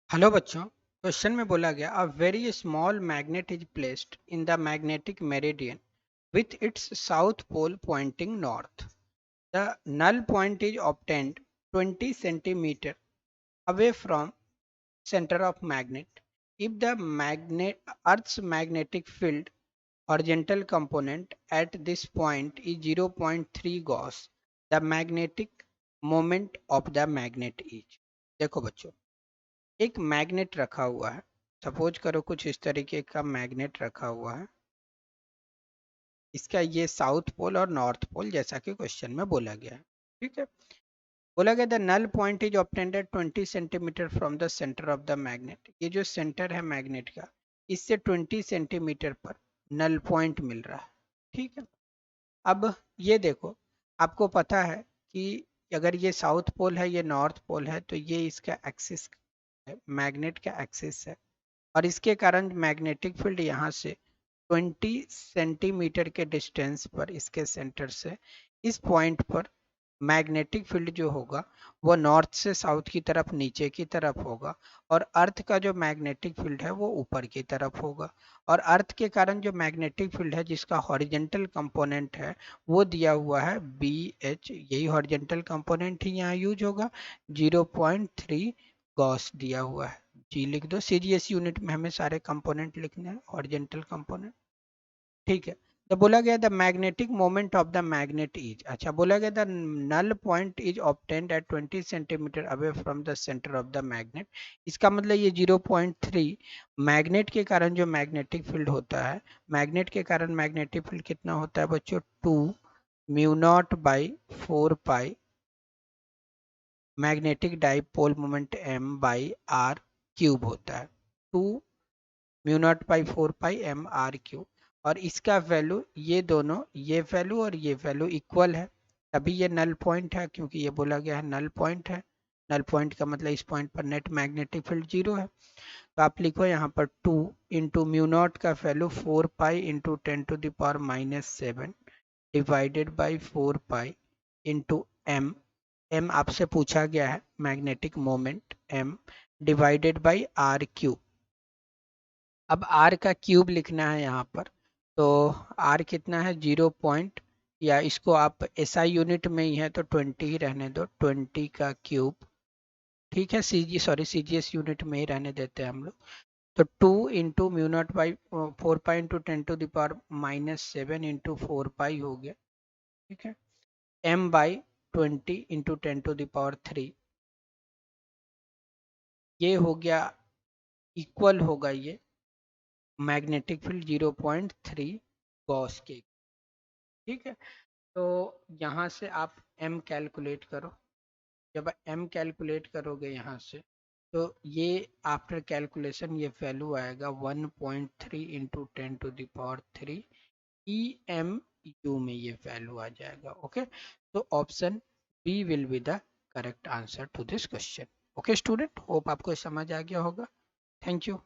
Hello बच्चों। Question में बोला गया a very small magnet is placed in the magnetic meridian with its south pole pointing north. The null point is obtained 20 centimeter away from center of magnet. If the magnet Earth's magnetic field horizontal component at this point is 0.3 Gauss, the magnetic moment of the magnet is। देखो बच्चों, एक magnet रखा हुआ है। Suppose करो कुछ इस तरीके का मैग्नेट रखा हुआ है। इसका ये साउथ पोल और नॉर्थ पोल जैसा कि क्वेश्चन में बोला गया है। ठीक है। बोला गया the null point is obtained at 20 centimetre from the centre of the magnet. ये जो सेंटर है मैग्नेट का, इससे 20 सेंटीमीटर पर नल पॉइंट मिल रहा है। ठीक है। अब ये देखो, आपको पता है कि अगर ये साउथ पोल है, ये नॉर्थ पोल है, तो ये इसका एक्सिस है, मैग्नेट का एक्सिस है। और इसके कारण मैग्नेटिक फील्ड यहाँ से 20 सेंटीमीटर के डिस्टेंस पर इसके सेंटर से इस पॉइंट पर मैग्नेटिक फील्ड जो होगा वो नॉर्थ से साउथ की तरफ नीचे की तरफ होगा, और अर्थ का जो मैग्नेटिक फील्ड है वो ऊपर की तरफ होगा। और अर्थ के कारण जो मैग्नेटिक फील्ड है जिसका हॉरिजेंटल कंपोनेंट है वो दिया हुआ है बी एच। यही हॉरिजेंटल कंपोनेंट ही यहाँ यूज होगा। 0.3 गॉस दिया हुआ है। जी लिख दो। सीजीएस यूनिट में हमें सारे कंपोनेंट लिखने हैं, हॉरिजेंटल कंपोनेंट। ठीक है। तो बोला गया the magnetic moment of the magnet is, अच्छा बोला गया the null point is obtained at 20 centimetre away from the centre of the magnet. इसका मतलब ये 0.3 मैग्नेट के कारण जो मैग्नेटिक फील्ड होता है, मैग्नेट के कारण मैग्नेटिक फील्ड कितना होता है बच्चों? 2 mu naught by 4 pi magnetic dipole moment m by R cube होता है। 2 mu naught by 4 pi M R cube. और इसका वैल्यू, ये दोनों, ये वैल्यू और ये वैल्यू इक्वल है, तभी ये नल पॉइंट है, क्योंकि ये बोला गया है नल पॉइंट है। नल पॉइंट का मतलब इस पॉइंट पर नेट मैग्नेटिक फील्ड 0 है। तो आप लिखो यहाँ पर 2 इंटू म्यू नॉट का value 4 pi into 10⁻⁻7 divided by 4 pi into M. M आपसे पूछा गया है magnetic moment M, divided by R cube. अब आर का क्यूब लिखना है यहाँ पर। तो आर कितना है? 0 पॉइंट, या इसको आप एसआई यूनिट में ही है तो 20 ही रहने दो, 20 का क्यूब। ठीक है। सीजीएस यूनिट में ही रहने देते हैं हम लोग। तो 2 into mu naught by 4 pi into 10⁻⁻7 into 4 पाई हो गया। ठीक है। एम बाई 20 इंटू 10⁻3, ये हो गया, इक्वल होगा ये मैग्नेटिक फील्ड 0.3 गॉस के। ठीक है। तो यहाँ से आप m कैलकुलेट करो। जब m कैलकुलेट करोगे यहाँ से, तो ये आफ्टर कैलकुलेशन ये वैल्यू आएगा 1.3 इंटू 10⁻³ ई एम यू में ये वैल्यू आ जाएगा। ओके। तो option B will be the correct answer to this question. Okay student, hope आपको समझ आ गया होगा। Thank you.